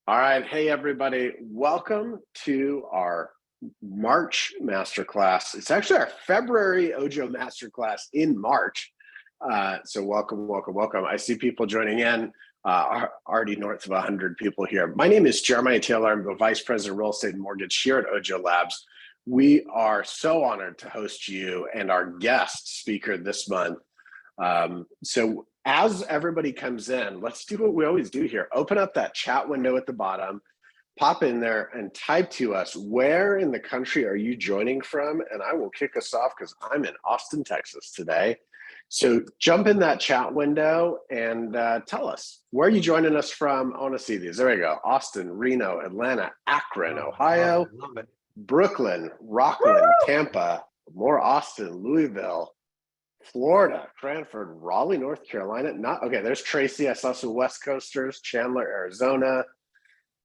All right. Hey, everybody. Welcome to our March masterclass. It's actually our February Ojo masterclass in March. So welcome, welcome, welcome. I see people joining in, already north of 100 people here. My name is Jeremiah Taylor. I'm the Vice President of Real Estate and Mortgage here at Ojo Labs. We are so honored to host you and our guest speaker this month. So as everybody comes in, let's do what we always do here. Open up that chat window at the bottom, pop in there and type to us, where in the country are you joining from? And I will kick us off because I'm in Austin, Texas today. So jump in that chat window and tell us, where are you joining us from? I want to see these. There we go. Austin, Reno, Atlanta, Akron, Ohio, love it. Brooklyn, Rockland, Tampa, more Austin, Louisville, Florida, Cranford, Raleigh, North Carolina. Okay, there's Tracy. I saw some West Coasters, Chandler, Arizona,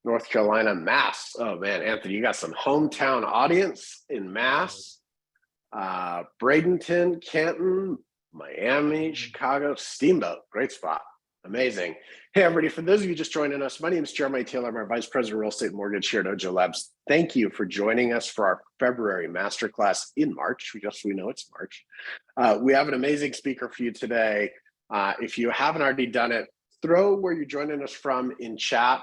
North Carolina, Mass. Oh man, Anthony, you got some hometown audience in Mass. Bradenton, Canton, Miami, Chicago, Steamboat. Great spot. Amazing. Hey, everybody, for those of you just joining us, my name is Jeremiah Taylor. I'm our Vice President of Real Estate and Mortgage here at Ojo Labs. Thank you for joining us for our February Masterclass in March. We know it's March. We have an amazing speaker for you today. If you haven't already done it, throw where you're joining us from in chat.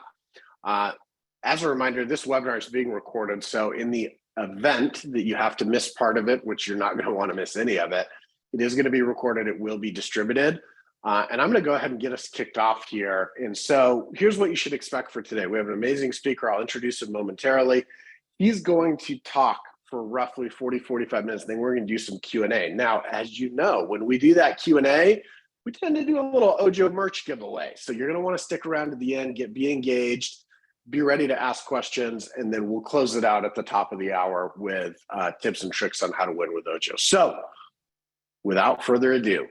As a reminder, this webinar is being recorded. So in the event that you have to miss part of it, which you're not going to want to miss any of it, it is going to be recorded. It will be distributed. And I'm going to go ahead and get us kicked off here. And so here's what you should expect for today. We have an amazing speaker. I'll introduce him momentarily. He's going to talk for roughly 40, 45 minutes. Then we're going to do some Q&A. Now, as you know, when we do that Q&A, we tend to do a little Ojo merch giveaway. So you're going to want to stick around to the end, be engaged, be ready to ask questions, and then we'll close it out at the top of the hour with tips and tricks on how to win with Ojo. So without further ado,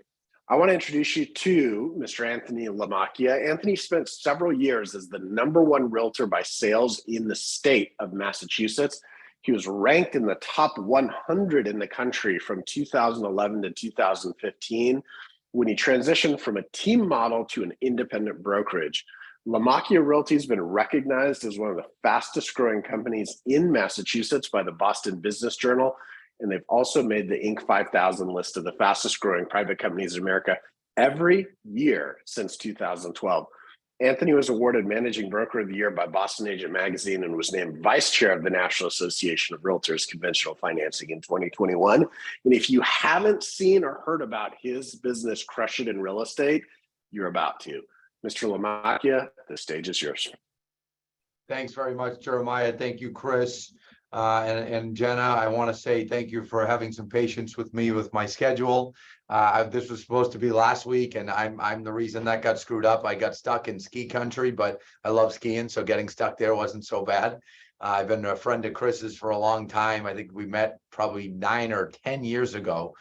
I want to introduce you to Mr. Anthony Lamacchia. Anthony spent several years as the #1 realtor by sales in the state of Massachusetts. He was ranked in the top 100 in the country from 2011 to 2015 when he transitioned from a team model to an independent brokerage. Lamacchia Realty has been recognized as one of the fastest growing companies in Massachusetts by the Boston Business Journal. And they've also made the Inc. 5000 list of the fastest growing private companies in America every year since 2012. Anthony was awarded Managing Broker of the Year by Boston Agent Magazine and was named Vice Chair of the National Association of Realtors Conventional Financing in 2021. And if you haven't seen or heard about his business, Crush It in Real Estate, you're about to. Mr. Lamacchia, the stage is yours. Thanks very much, Jeremiah. Thank you, Chris. And Jenna, I want to say thank you for having some patience with me with my schedule. This was supposed to be last week, and I'm the reason that got screwed up. I got stuck in ski country, but I love skiing, so getting stuck there wasn't so bad. I've been a friend of Chris's for a long time. I think we met probably 9 or 10 years ago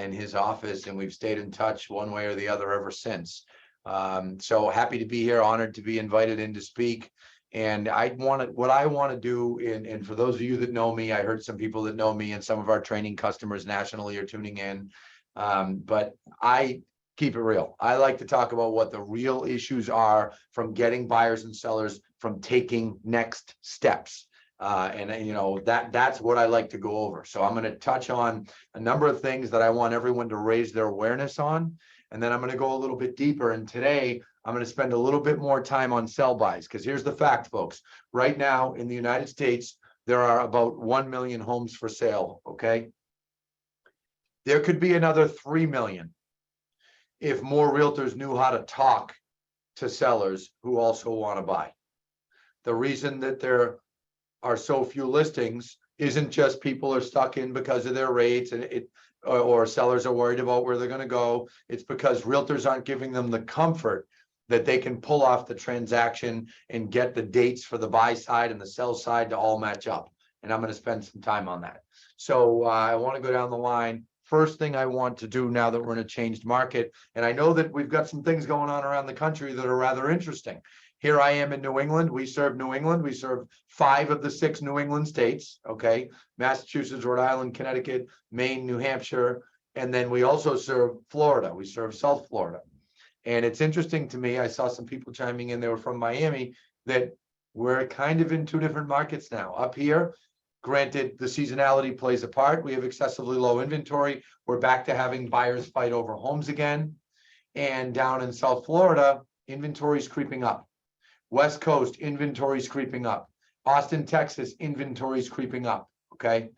in his office, and we've stayed in touch one way or the other ever since. So happy to be here, honored to be invited in to speak. And what I want to do, and for those of you that know me, I heard some people that know me and some of our training customers nationally are tuning in. But I keep it real. I like to talk about what the real issues are from getting buyers and sellers from taking next steps. And you know, that's what I like to go over. So I'm going to touch on a number of things that I want everyone to raise their awareness on. And then I'm going to go a little bit deeper. And today I'm going to spend a little bit more time on sell buys, because here's the fact, folks. Right now in the United States, there are about 1 million homes for sale. Okay. There could be another 3 million if more realtors knew how to talk to sellers who also want to buy. The reason that there are so few listings isn't just people are stuck in because of their rates or sellers are worried about where they're going to go. It's because realtors aren't giving them the comfort that they can pull off the transaction and get the dates for the buy side and the sell side to all match up. And I'm going to spend some time on that. So I want to go down the line. First thing I want to do now that we're in a changed market, and I know that we've got some things going on around the country that are rather interesting. Here I am in New England. We serve New England. We serve 5 of the 6 New England states, okay? Massachusetts, Rhode Island, Connecticut, Maine, New Hampshire, and then we also serve Florida. We serve South Florida. And it's interesting to me, I saw some people chiming in, they were from Miami, that We're kind of in two different markets now. Up here, granted, the seasonality plays a part. We have excessively low inventory. We're back to having buyers fight over homes again. And down in South Florida, inventory is creeping up. West Coast, inventory is creeping up. Austin, Texas, inventory is creeping up. Okay.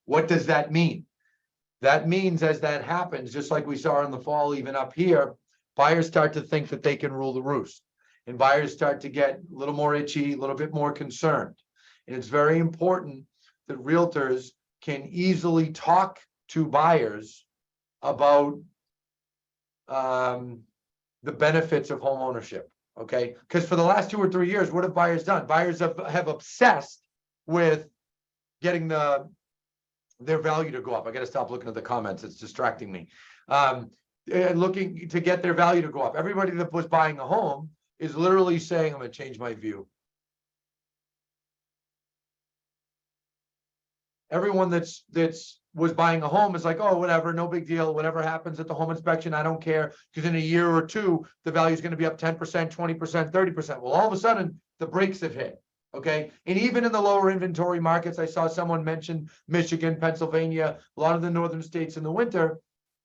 What does that mean? That means as that happens, just like we saw in the fall, even up here, buyers start to think that they can rule the roost. And buyers start to get a little more itchy, a little bit more concerned. And it's very important that realtors can easily talk to buyers about the benefits of home ownership. Okay, because for the last 2 or 3 years, what have buyers done? Buyers have obsessed with getting their value to go up. I got to stop looking at the comments. It's distracting me. Looking to get their value to go up. Everybody that was buying a home is literally saying, I'm going to change my view. Everyone that's was buying a home is like, oh, whatever, no big deal. Whatever happens at the home inspection, I don't care. Because in a year or two, the value is going to be up 10%, 20%, 30%. Well, all of a sudden, the brakes have hit. Okay. And even in the lower inventory markets, I saw someone mention Michigan, Pennsylvania, a lot of the northern states in the winter.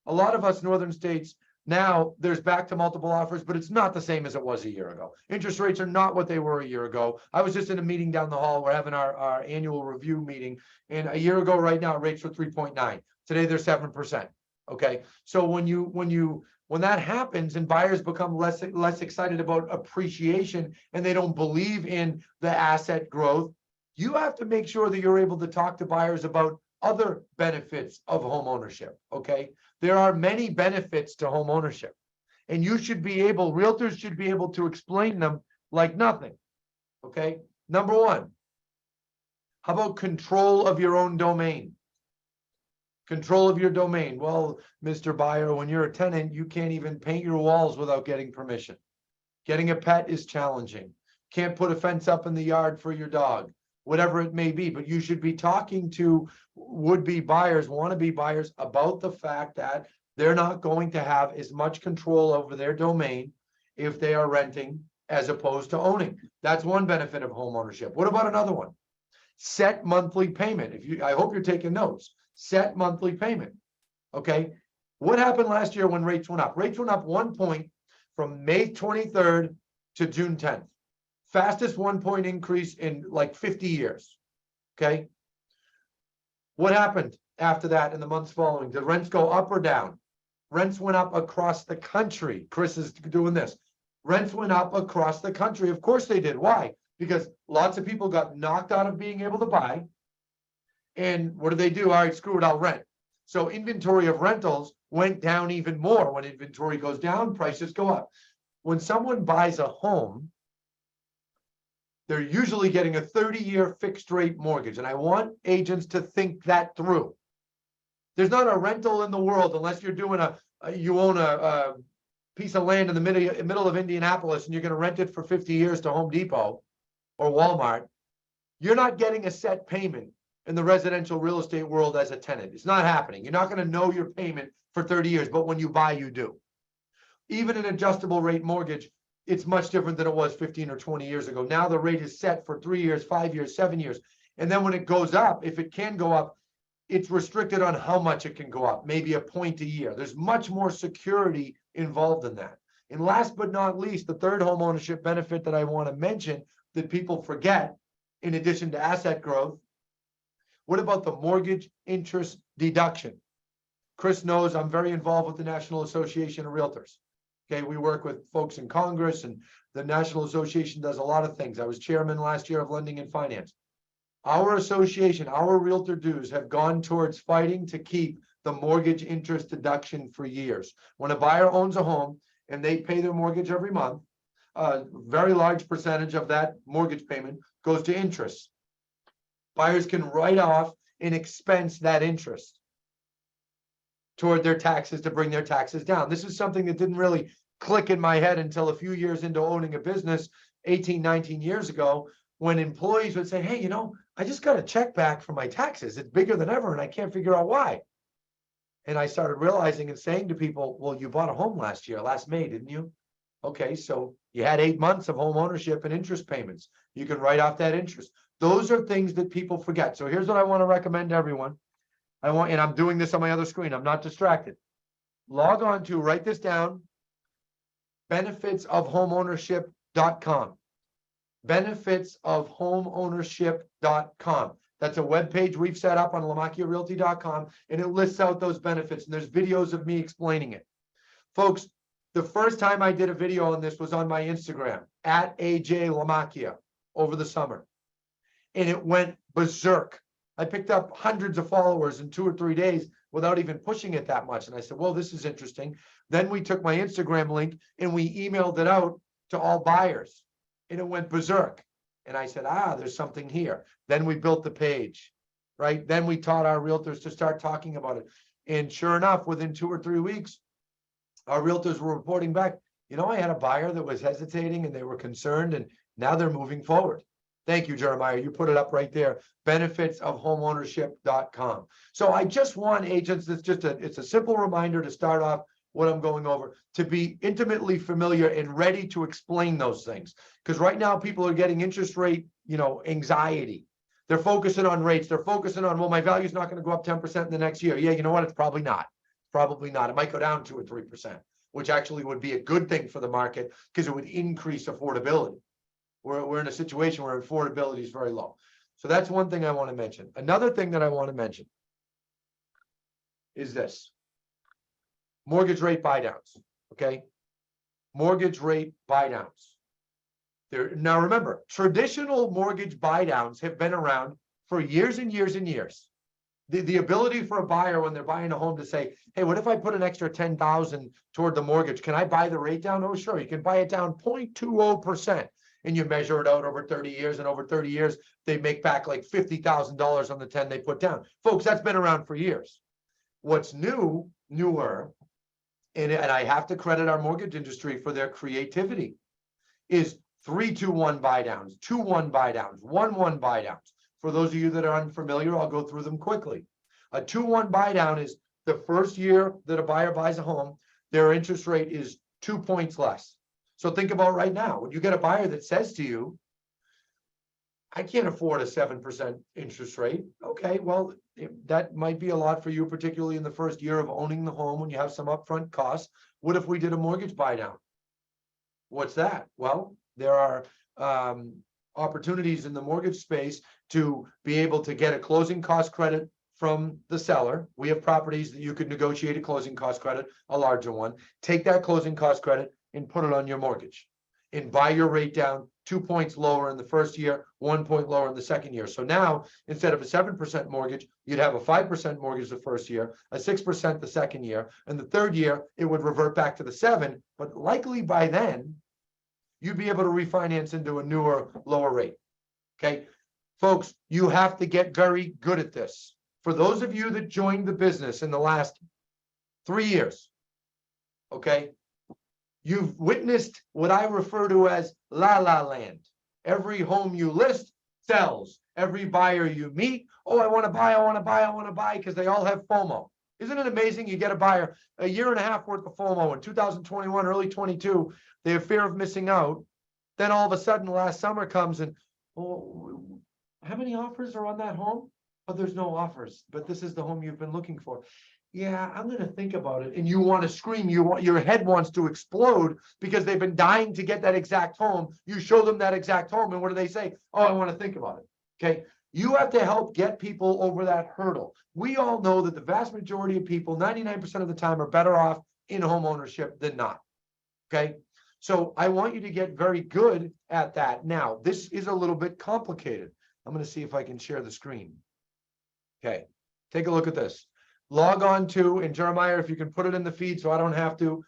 A lot of us northern states now, there's back to multiple offers, but it's not the same as it was a year ago. Interest rates are not what they were a year ago. I was just in a meeting down the hall. We're having our annual review meeting. And a year ago, right now, rates were 3.9. Today, they're 7%. Okay. So when that happens and buyers become less excited about appreciation and they don't believe in the asset growth, you have to make sure that you're able to talk to buyers about other benefits of home ownership. Okay. There are many benefits to home ownership, and realtors should be able to explain them like nothing. Okay. Number one, how about control of your own domain? Control of your domain. Well, Mr. Buyer, when you're a tenant, you can't even paint your walls without getting permission. Getting a pet is challenging. Can't put a fence up in the yard for your dog, whatever it may be. But you should be talking to would-be buyers, wannabe buyers, about the fact that they're not going to have as much control over their domain if they are renting as opposed to owning. That's one benefit of home ownership. What about another one? Set monthly payment. I hope you're taking notes. Set monthly payment. Okay. What happened last year when rates went up? Rates went up 1 point from May 23rd to June 10th. Fastest 1 point increase in like 50 years. Okay. What happened after that in the months following? Did rents go up or down? Rents went up across the country. Chris is doing this. Rents went up across the country. Of course they did. Why? Because lots of people got knocked out of being able to buy. And what do they do? All right, screw it, I'll rent. So inventory of rentals went down even more. When inventory goes down, prices go up. When someone buys a home, they're usually getting a 30-year fixed rate mortgage. And I want agents to think that through. There's not a rental in the world unless you're doing you own a piece of land in the middle of Indianapolis and you're going to rent it for 50 years to Home Depot or Walmart. You're not getting a set payment in the residential real estate world as a tenant. It's not happening. You're not going to know your payment for 30 years, but when you buy, you do. Even an adjustable rate mortgage, it's much different than it was 15 or 20 years ago. Now the rate is set for 3 years, 5 years, 7 years. And then when it goes up, if it can go up, it's restricted on how much it can go up, maybe a point a year. There's much more security involved in that. And last but not least, the third home ownership benefit that I want to mention that people forget, in addition to asset growth, what about the mortgage interest deduction? Chris knows I'm very involved with the National Association of Realtors. Okay, we work with folks in Congress, and the National Association does a lot of things. I was chairman last year of Lending and Finance. Our association, our realtor dues have gone towards fighting to keep the mortgage interest deduction for years. When a buyer owns a home and they pay their mortgage every month, a very large percentage of that mortgage payment goes to interest. Buyers can write off and expense that interest toward their taxes to bring their taxes down. This is something that didn't really click in my head until a few years into owning a business 18, 19 years ago, when employees would say, hey, I just got a check back for my taxes. It's bigger than ever, and I can't figure out why. And I started realizing and saying to people, well, you bought a home last May, didn't you? Okay, so you had 8 months of home ownership and interest payments. You can write off that interest. Those are things that people forget. So here's what I want to recommend to everyone. And I'm doing this on my other screen. I'm not distracted. Log on to, write this down, benefitsofhomeownership.com. benefitsofhomeownership.com. That's a web page we've set up on lamacchiarealty.com, and it lists out those benefits, and there's videos of me explaining it. Folks, the first time I did a video on this was on my Instagram, at AJ Lamacchia, over the summer. And it went berserk. I picked up hundreds of followers in 2 or 3 days without even pushing it that much. And I said, well, this is interesting. Then we took my Instagram link and we emailed it out to all buyers, and it went berserk. And I said, there's something here. Then we built the page, right? Then we taught our realtors to start talking about it. And sure enough, within 2 or 3 weeks, our realtors were reporting back, I had a buyer that was hesitating and they were concerned, and now they're moving forward. Thank you, Jeremiah. You put it up right there. benefitsofhomeownership.com. So I just want agents, it's a simple reminder to start off what I'm going over, to be intimately familiar and ready to explain those things. Because right now people are getting interest rate, anxiety. They're focusing on rates. They're focusing on, well, my value is not going to go up 10% in the next year. Yeah, you know what? It's probably not. Probably not. It might go down 2 or 3%, which actually would be a good thing for the market because it would increase affordability. We're in a situation where affordability is very low. So that's one thing I want to mention. Another thing that I want to mention is this. Mortgage rate buydowns, okay? Mortgage rate buydowns. Now remember, traditional mortgage buydowns have been around for years and years and years. The ability for a buyer when they're buying a home to say, hey, what if I put an extra $10,000 toward the mortgage? Can I buy the rate down? Oh, sure. You can buy it down 0.20%. And you measure it out over 30 years, and over 30 years, they make back like $50,000 on the 10 they put down. Folks, that's been around for years. What's newer, and I have to credit our mortgage industry for their creativity, is 3-2-1 buy downs, 2-1 buy downs, 1-1 buy downs. For those of you that are unfamiliar, I'll go through them quickly. A 2-1 buy down is the first year that a buyer buys a home, their interest rate is 2 points less. So think about right now, when you get a buyer that says to you, I can't afford a 7% interest rate. Okay, well, that might be a lot for you, particularly in the first year of owning the home when you have some upfront costs. What if we did a mortgage buy down? What's that? Well, there are opportunities in the mortgage space to be able to get a closing cost credit from the seller. We have properties that you could negotiate a closing cost credit, a larger one, take that closing cost credit and put it on your mortgage and buy your rate down 2 points lower in the first year, 1 point lower in the second year. So now, instead of a 7% mortgage, you'd have a 5% mortgage the first year, a 6% the second year, and the third year, it would revert back to the 7, but likely by then, you'd be able to refinance into a newer, lower rate. Okay, folks, you have to get very good at this. For those of you that joined the business in the last 3 years, okay, you've witnessed what I refer to as la la land. Every home you list sells. Every buyer you meet, oh, I want to buy, I want to buy, I want to buy, because they all have FOMO. Isn't it amazing? You get a buyer, a year and a half worth of FOMO in 2021, early 22, they have fear of missing out. Then all of a sudden last summer comes and, oh, how many offers are on that home? Oh, there's no offers, but this is the home you've been looking for. Yeah, I'm going to think about it. And you want to scream, your head wants to explode because they've been dying to get that exact home. You show them that exact home, and what do they say? Oh, I want to think about it. Okay. You have to help get people over that hurdle. We all know that the vast majority of people, 99% of the time, are better off in home ownership than not. Okay. So I want you to get very good at that. Now, this is a little bit complicated. I'm going to see if I can share the screen. Okay. Take a look at this. Log on to, and Jeremiah, if you can put it in the feed so I don't have to,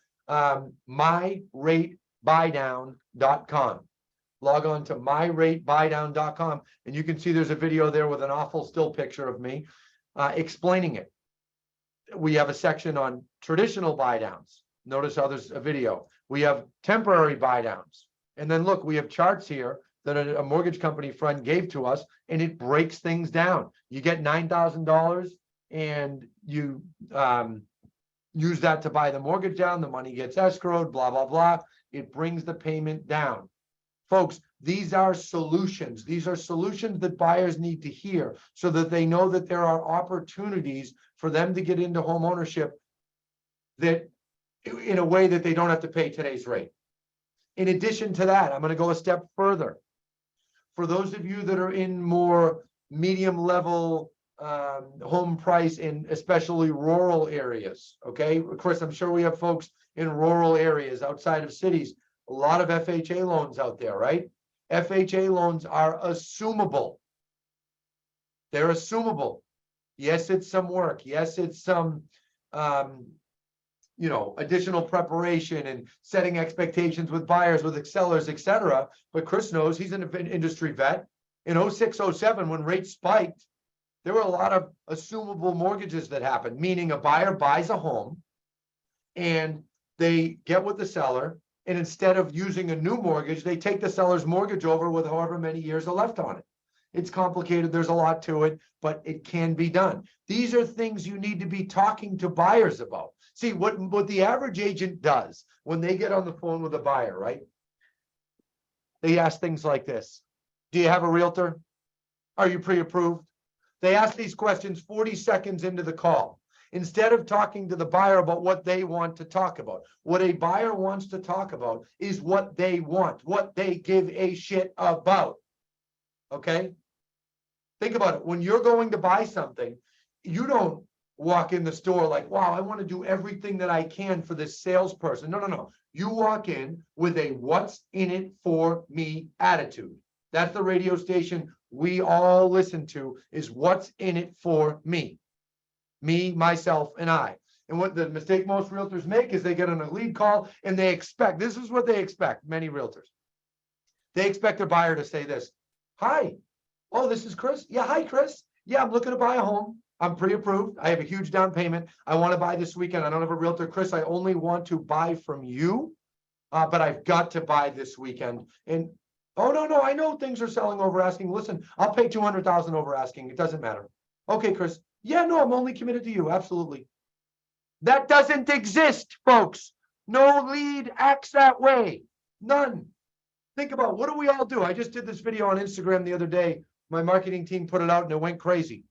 myratebuydown.com. Log on to myratebuydown.com, and you can see there's a video there with an awful still picture of me explaining it. We have a section on traditional buy downs. Notice how there's a video. We have temporary buy downs. And then look, we have charts here that a mortgage company friend gave to us, and it breaks things down. You get $9,000 and you use that to buy the mortgage down, the money gets escrowed, blah, blah, blah. It brings the payment down. Folks, these are solutions. These are solutions that buyers need to hear so that they know that there are opportunities for them to get into home ownership that in a way that they don't have to pay today's rate. In addition to that, I'm going to go a step further. For those of you that are in more medium level home price in especially rural areas, okay? Chris, I'm sure we have folks in rural areas outside of cities, a lot of FHA loans out there, right? FHA loans are assumable. They're assumable. Yes, it's some work. Yes, it's some additional preparation and setting expectations with buyers, with sellers, etc. But Chris knows, he's an industry vet. In 06, 07, when rates spiked, there were a lot of assumable mortgages that happened, meaning a buyer buys a home and they get with the seller, and instead of using a new mortgage, they take the seller's mortgage over with however many years are left on it. It's complicated. There's a lot to it, but it can be done. These are things you need to be talking to buyers about. See, what the average agent does when they get on the phone with a buyer, right? They ask things like this. Do you have a realtor? Are you pre-approved? They ask these questions 40 seconds into the call. Instead of talking to the buyer about what they want to talk about. What a buyer wants to talk about is what they want, what they give a shit about. Okay? Think about it. When you're going to buy something, you don't walk in the store like, wow, I want to do everything that I can for this salesperson. No, no, no. You walk in with a what's in it for me attitude. That's the radio station we all listen to, is what's in it for me. Me, myself, and I. And what the mistake most realtors make is they get on a lead call and they expect, this is what they expect, many realtors. They expect their buyer to say this. Hi. Oh, this is Chris. Yeah, hi, Chris. Yeah, I'm looking to buy a home. I'm pre-approved. I have a huge down payment. I want to buy this weekend. I don't have a realtor. Chris, I only want to buy from you, but I've got to buy this weekend. And oh, no, I know things are selling over asking. Listen, I'll pay $200,000 over asking. It doesn't matter. Okay, Chris. Yeah, no, I'm only committed to you. Absolutely. That doesn't exist, folks. No lead acts that way. None. Think about, what do we all do? I just did this video on Instagram the other day. My marketing team put it out and it went crazy.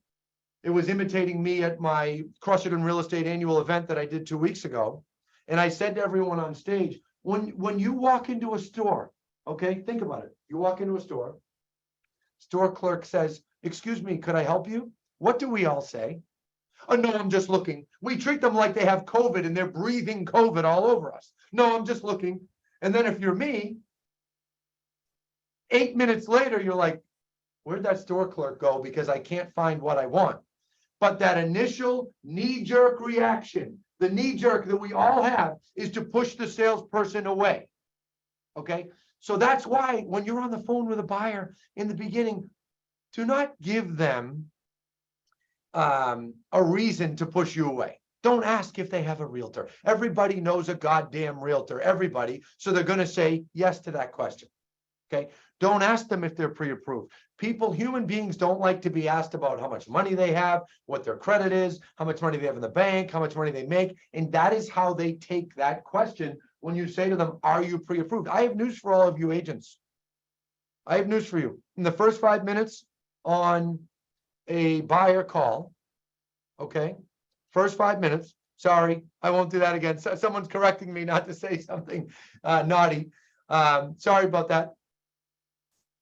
It was imitating me at my Crush It in Real Estate annual event that I did 2 weeks ago. And I said to everyone on stage, when you walk into a store, okay, think about it. You walk into a store clerk says, excuse me, could I help you? What do we all say? Oh, no, I'm just looking. We treat them like they have COVID and they're breathing COVID all over us. No, I'm just looking. And then if you're me, 8 minutes later, you're like, where'd that store clerk go? Because I can't find what I want. But that initial knee-jerk reaction, the knee-jerk that we all have, is to push the salesperson away. Okay? So that's why when you're on the phone with a buyer in the beginning, do not give them a reason to push you away. Don't ask if they have a realtor. Everybody knows a goddamn realtor, everybody. So they're going to say yes to that question. Okay? Don't ask them if they're pre-approved. Human beings don't like to be asked about how much money they have, what their credit is, how much money they have in the bank, how much money they make. And that is how they take that question when you say to them, are you pre-approved? I have news for all of you agents. I have news for you. In the first 5 minutes on a buyer call, okay, first 5 minutes, sorry, I won't do that again. Someone's correcting me not to say something naughty. Sorry about that.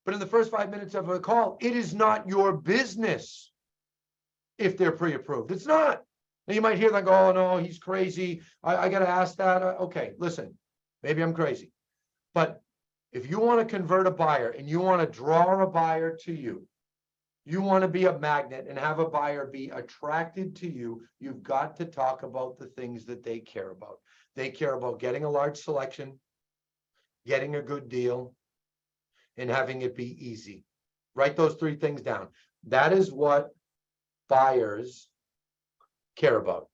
But in the first 5 minutes of a call, it is not your business if they're pre-approved. It's not. Now you might hear them go, oh no, he's crazy. I got to ask that. Okay, listen, maybe I'm crazy. But if you want to convert a buyer and you want to draw a buyer to you, you want to be a magnet and have a buyer be attracted to you, you've got to talk about the things that they care about. They care about getting a large selection, getting a good deal, and having it be easy. Write those 3 things down. That is what buyers care about.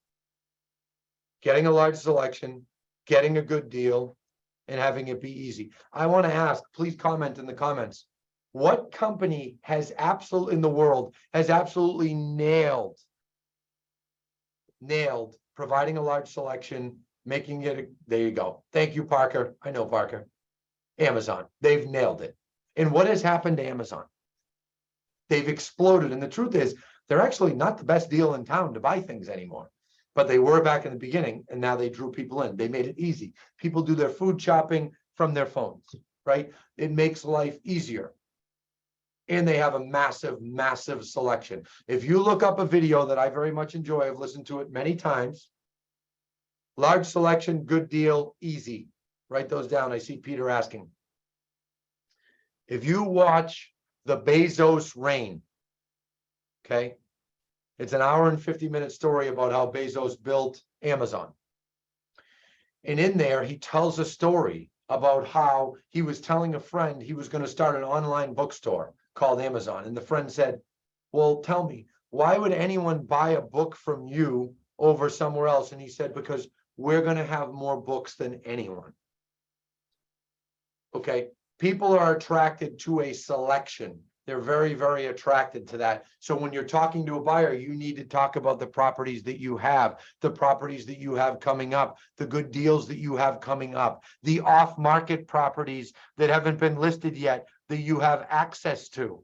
Getting a large selection, getting a good deal, and having it be easy. I want to ask, please comment in the comments. What company has in the world has absolutely nailed providing a large selection, making it, there you go. Thank you, Parker. I know Parker. Amazon, they've nailed it. And what has happened to Amazon? They've exploded. And the truth is, they're actually not the best deal in town to buy things anymore. But they were back in the beginning, and now they drew people in. They made it easy. People do their food shopping from their phones, right? It makes life easier. And they have a massive, massive selection. If you look up a video that I very much enjoy, I've listened to it many times. Large selection, good deal, easy. Write those down. I see Peter asking. If you watch the Bezos reign, okay, it's an hour and 50-minute story about how Bezos built Amazon. And in there, he tells a story about how he was telling a friend he was going to start an online bookstore called Amazon. And the friend said, well, tell me, why would anyone buy a book from you over somewhere else? And he said, because we're going to have more books than anyone. Okay, people are attracted to a selection. They're very, very attracted to that. So when you're talking to a buyer, you need to talk about the properties that you have, the properties that you have coming up, the good deals that you have coming up, the off-market properties that haven't been listed yet that you have access to.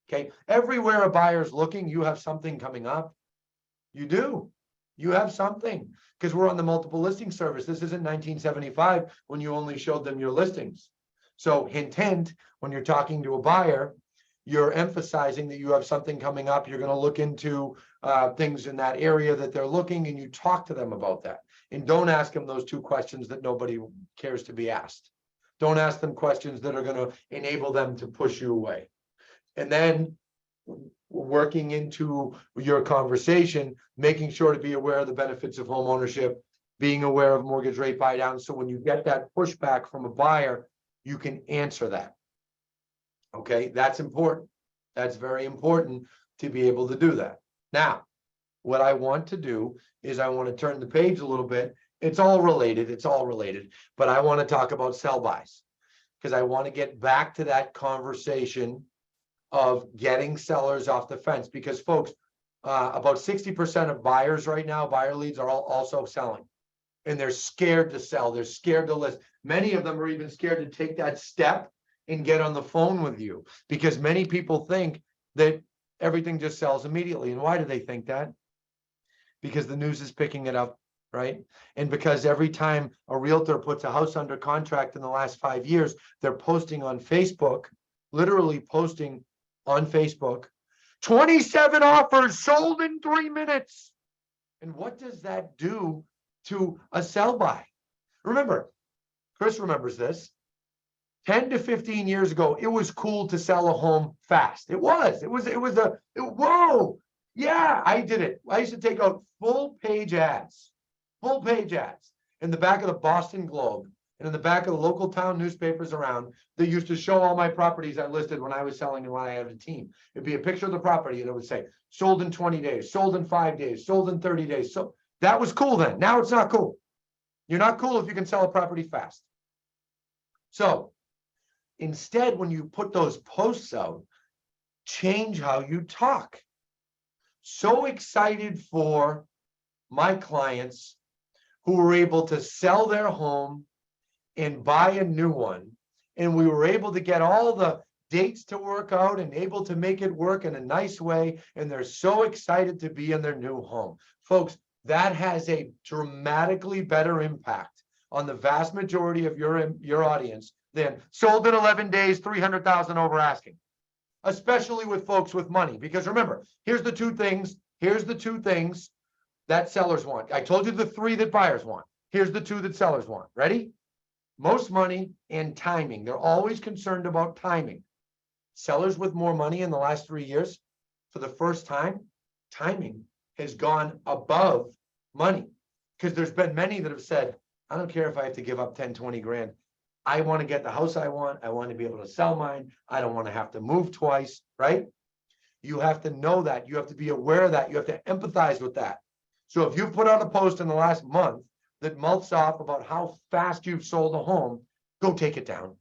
Okay, everywhere a buyer's looking, you have something coming up. You do. You have something, because we're on the multiple listing service. This isn't 1975 when you only showed them your listings. So hint, hint, when you're talking to a buyer, you're emphasizing that you have something coming up. You're going to look into things in that area that they're looking, and you talk to them about that. And don't ask them those two questions that nobody cares to be asked. Don't ask them questions that are going to enable them to push you away. And then working into your conversation, making sure to be aware of the benefits of home ownership, being aware of mortgage rate buy down. So when you get that pushback from a buyer, you can answer that. Okay, that's important. That's very important to be able to do that. Now, what I want to do is I want to turn the page a little bit. It's all related. It's all related. But I want to talk about sell buys, because I want to get back to that conversation of getting sellers off the fence. Because folks, about 60% of buyers right now, buyer leads, are also selling. And they're scared to sell. They're scared to list. Many of them are even scared to take that step and get on the phone with you, because many people think that everything just sells immediately. And why do they think that? Because the news is picking it up, right? And because every time a realtor puts a house under contract in the last 5 years, they're posting on Facebook, literally posting on Facebook, 27 offers sold in 3 minutes. And what does that do to a sell by? Remember, Chris remembers this. 10 to 15 years ago, it was cool to sell a home fast. It was whoa. Yeah, I did it. I used to take out full page ads in the back of the Boston Globe and in the back of the local town newspapers around that used to show all my properties I listed when I was selling and when I had a team. It'd be a picture of the property and it would say sold in 20 days, sold in 5 days, sold in 30 days. So that was cool then. Now it's not cool. You're not cool if you can sell a property fast. So instead, when you put those posts out, change how you talk. So excited for my clients who were able to sell their home and buy a new one. And we were able to get all the dates to work out and able to make it work in a nice way. And they're so excited to be in their new home. Folks, that has a dramatically better impact on the vast majority of your audience than sold in 11 days, 300,000 over asking, especially with folks with money. Because remember, here's the two things that sellers want. I told you the 3 that buyers want. Here's the 2 that sellers want. Ready? Most money and timing. They're always concerned about timing. Sellers with more money in the last 3 years, for the first time, timing has gone above money. Because there's been many that have said, I don't care if I have to give up 10, 20 grand. I want to get the house I want. I want to be able to sell mine. I don't want to have to move twice, right? You have to know that. You have to be aware of that. You have to empathize with that. So if you put out a post in the last month that mouths off about how fast you've sold a home, go take it down.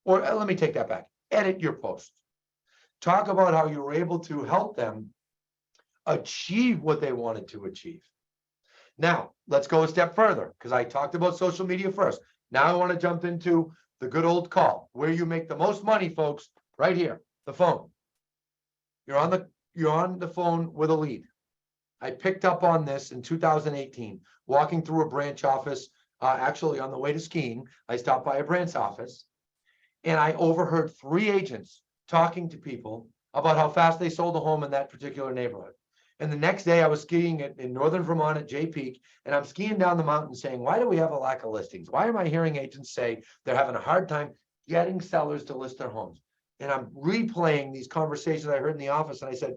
Or let me take that back. Edit your post. Talk about how you were able to help them achieve what they wanted to achieve. Now, let's go a step further because I talked about social media first. Now I want to jump into the good old call where you make the most money, folks, right here, the phone. You're on the phone with a lead. I picked up on this in 2018, walking through a branch office, actually on the way to skiing. I stopped by a branch office and I overheard 3 agents talking to people about how fast they sold a home in that particular neighborhood. And the next day I was skiing in northern Vermont at Jay Peak, and I'm skiing down the mountain saying, why do we have a lack of listings? Why am I hearing agents say they're having a hard time getting sellers to list their homes? And I'm replaying these conversations I heard in the office, and I said,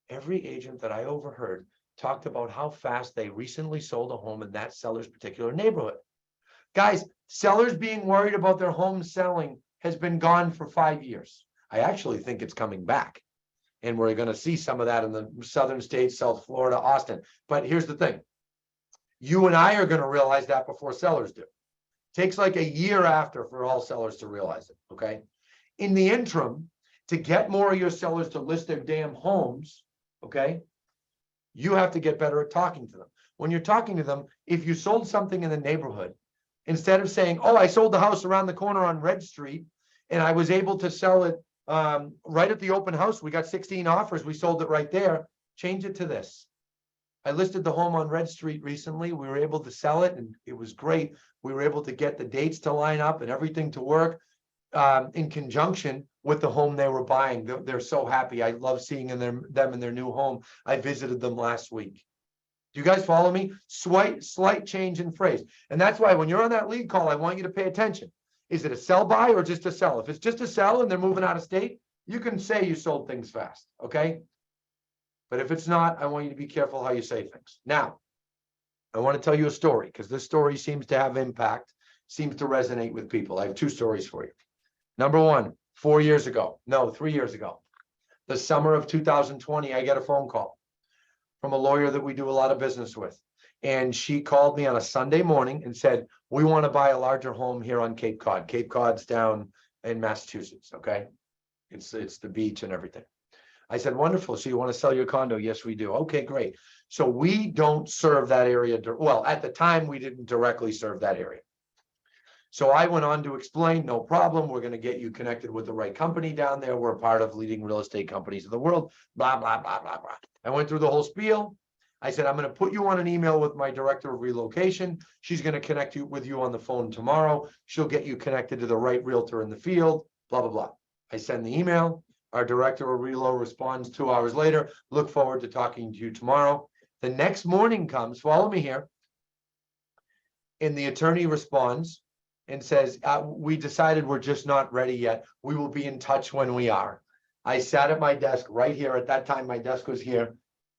every agent that I overheard talked about how fast they recently sold a home in that seller's particular neighborhood. Guys, sellers being worried about their home selling has been gone for 5 years. I actually think it's coming back. And we're going to see some of that in the southern states, South Florida, Austin. But here's the thing. You and I are going to realize that before sellers do. It takes like a year after for all sellers to realize it, okay? In the interim, to get more of your sellers to list their damn homes, okay, you have to get better at talking to them. When you're talking to them, if you sold something in the neighborhood, instead of saying, oh, I sold the house around the corner on Red Street, and I was able to sell it right at the open house. We got 16 offers. We sold it right there. Change it to this. I listed the home on Red Street recently. We were able to sell it and it was great. We were able to get the dates to line up and everything to work in conjunction with the home they were buying. They're so happy. I love seeing them in their new home. I visited them last week. Do you guys follow me? Slight change in phrase. And that's why when you're on that lead call, I want you to pay attention. Is it a sell by or just a sell? If it's just a sell and they're moving out of state, you can say you sold things fast, okay? But if it's not, I want you to be careful how you say things. Now, I want to tell you a story because this story seems to have impact, seems to resonate with people. I have 2 stories for you. Number 1, 3 years ago, the summer of 2020, I get a phone call from a lawyer that we do a lot of business with. And she called me on a Sunday morning and said, we want to buy a larger home here on Cape Cod. Cape Cod's down in Massachusetts, okay? It's the beach and everything. I said, wonderful. So you want to sell your condo? Yes, we do. Okay, great. So we don't serve that area. Well, at the time, we didn't directly serve that area. So I went on to explain, no problem. We're going to get you connected with the right company down there. We're part of leading real estate companies in the world, blah, blah, blah, blah, blah. I went through the whole spiel. I said, I'm going to put you on an email with my director of relocation. She's going to connect you with you on the phone tomorrow. She'll get you connected to the right realtor in the field, blah, blah, blah. I send the email. Our director of relo responds 2 hours later. Look forward to talking to you tomorrow. The next morning comes, follow me here. And the attorney responds and says, we decided we're just not ready yet. We will be in touch when we are. I sat at my desk right here. At that time, my desk was here.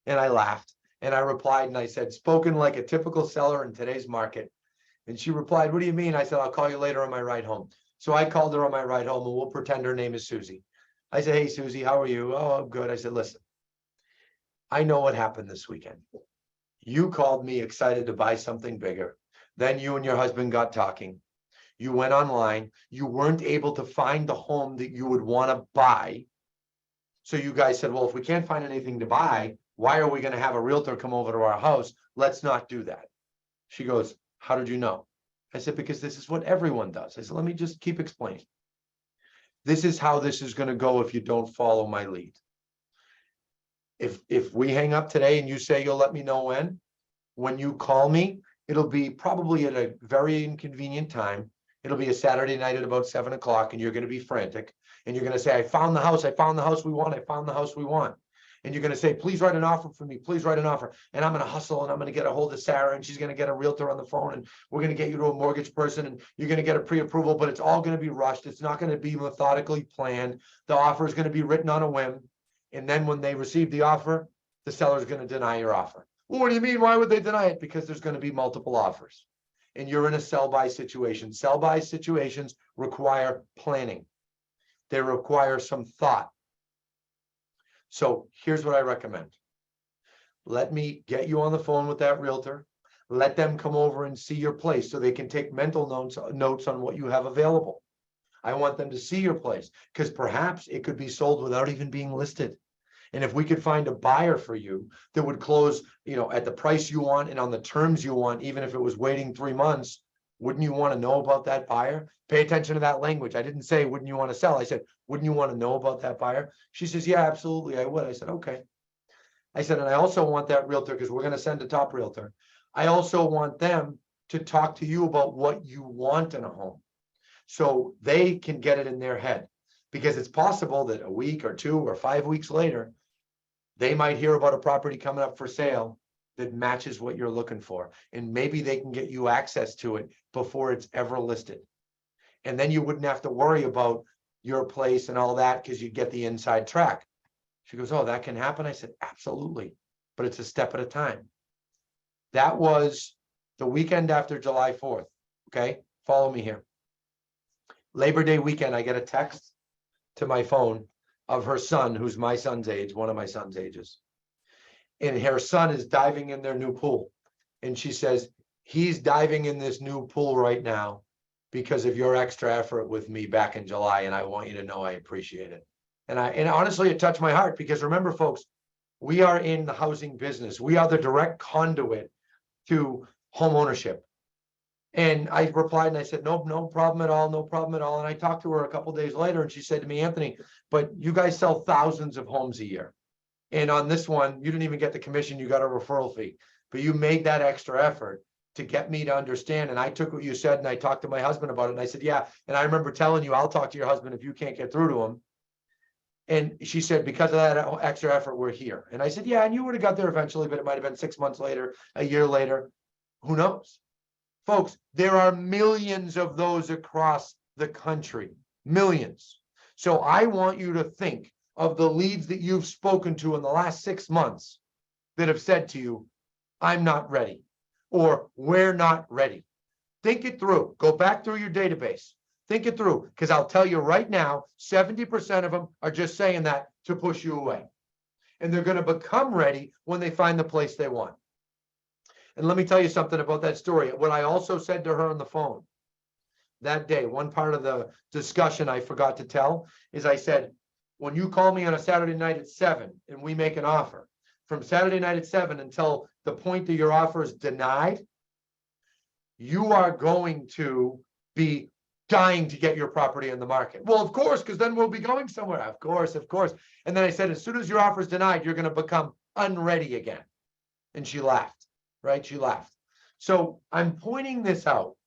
And I laughed. And I replied and I said, spoken like a typical seller in today's market. And she replied, what do you mean? I said, I'll call you later on my ride home. So I called her on my ride home and we'll pretend her name is Susie. I said, hey, Susie, how are you? Oh, I'm good. I said, listen, I know what happened this weekend. You called me excited to buy something bigger. Then you and your husband got talking. You went online. You weren't able to find the home that you would want to buy. So you guys said, well, if we can't find anything to buy, why are we going to have a realtor come over to our house? Let's not do that. She goes, how did you know? I said, because this is what everyone does. I said, let me just keep explaining. This is how this is going to go if you don't follow my lead. If we hang up today and you say you'll let me know when you call me, it'll be probably at a very inconvenient time. It'll be a Saturday night at about 7 o'clock and you're going to be frantic. And you're going to say, I found the house we want. I found the house we want. And you're going to say, please write an offer for me. Please write an offer. And I'm going to hustle and I'm going to get a hold of Sarah and she's going to get a realtor on the phone and we're going to get you to a mortgage person and you're going to get a pre-approval, but it's all going to be rushed. It's not going to be methodically planned. The offer is going to be written on a whim. And then when they receive the offer, the seller is going to deny your offer. Well, what do you mean? Why would they deny it? Because there's going to be multiple offers. And you're in a sell-by situation. Sell-by situations require planning. They require some thought. So here's what I recommend. Let me get you on the phone with that realtor. Let them come over and see your place so they can take mental notes on what you have available. I want them to see your place because perhaps it could be sold without even being listed. And if we could find a buyer for you that would close, at the price you want and on the terms you want, even if it was waiting 3 months, wouldn't you want to know about that buyer? Pay attention to that language. I didn't say, wouldn't you want to sell? I said, wouldn't you want to know about that buyer? She says, yeah, absolutely, I would. I said, okay. I said, and I also want that realtor, because we're going to send a top realtor. I also want them to talk to you about what you want in a home, so they can get it in their head. Because it's possible that a week or 2 or 5 weeks later, they might hear about a property coming up for sale that matches what you're looking for. And maybe they can get you access to it before it's ever listed. And then you wouldn't have to worry about your place and all that, because you get the inside track. She goes, oh, that can happen? I said, absolutely. But it's a step at a time. That was the weekend after July 4th. Okay, follow me here. Labor Day weekend, I get a text to my phone of her son, who's my son's age, one of my son's ages. And her son is diving in their new pool. And she says, he's diving in this new pool right now because of your extra effort with me back in July. And I want you to know I appreciate it. And honestly, it touched my heart, because remember, folks, we are in the housing business. We are the direct conduit to home ownership. And I replied and I said, no problem at all. No problem at all. And I talked to her a couple of days later and she said to me, Anthony, but you guys sell thousands of homes a year. And on this one, you didn't even get the commission. You got a referral fee, but you made that extra effort to get me to understand. And I took what you said and I talked to my husband about it. And I said, yeah. And I remember telling you, I'll talk to your husband if you can't get through to him. And she said, because of that extra effort, we're here. And I said, yeah, and you would have got there eventually, but it might have been 6 months later, a year later. Who knows? Folks, there are millions of those across the country, millions. So I want you to think of the leads that you've spoken to in the last 6 months that have said to you, I'm not ready, or we're not ready. Think it through. Go back through your database. Think it through, because I'll tell you right now, 70% of them are just saying that to push you away. And they're going to become ready when they find the place they want. And let me tell you something about that story. What I also said to her on the phone that day, one part of the discussion I forgot to tell is I said, when you call me on a Saturday night at 7 and we make an offer, from Saturday night at 7 until the point that your offer is denied, you are going to be dying to get your property on the market. Well, of course, because then we'll be going somewhere. Of course, of course. And then I said, as soon as your offer is denied, you're going to become unready again. And she laughed, right? She laughed. So I'm pointing this out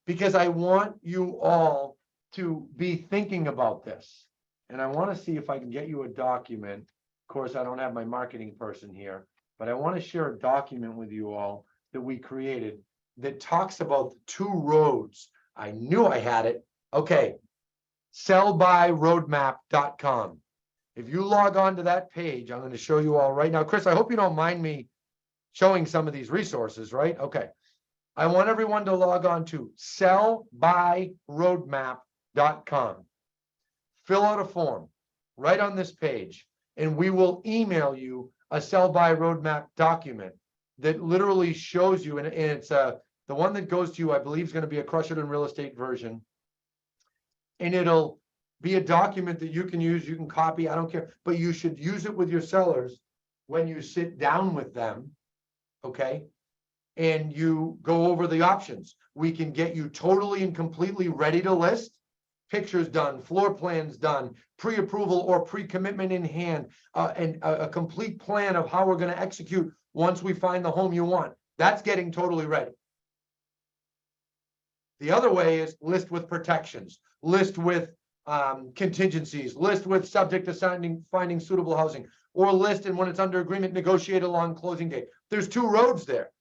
because I want you all to be thinking about this. And I want to see if I can get you a document. Of course, I don't have my marketing person here, but I want to share a document with you all that we created that talks about the 2 roads. I knew I had it. Okay. sellbyroadmap.com. If you log on to that page, I'm going to show you all right now. Chris, I hope you don't mind me showing some of these resources, right? Okay. I want everyone to log on to sellbyroadmap.com. Fill out a form right on this page, and we will email you a sell by roadmap document that literally shows you, and it's the one that goes to you, I believe, is going to be a Crush It in Real Estate version. And it'll be a document that you can use, you can copy, I don't care, but you should use it with your sellers when you sit down with them, okay? And you go over the options. We can get you totally and completely ready to list, pictures done, floor plans done, pre-approval or pre-commitment in hand, and a complete plan of how we're going to execute once we find the home you want. That's getting totally ready. The other way is list with protections, list with contingencies, list with subject to finding suitable housing, or list, and when it's under agreement, negotiate a long closing date. There's 2 roads there.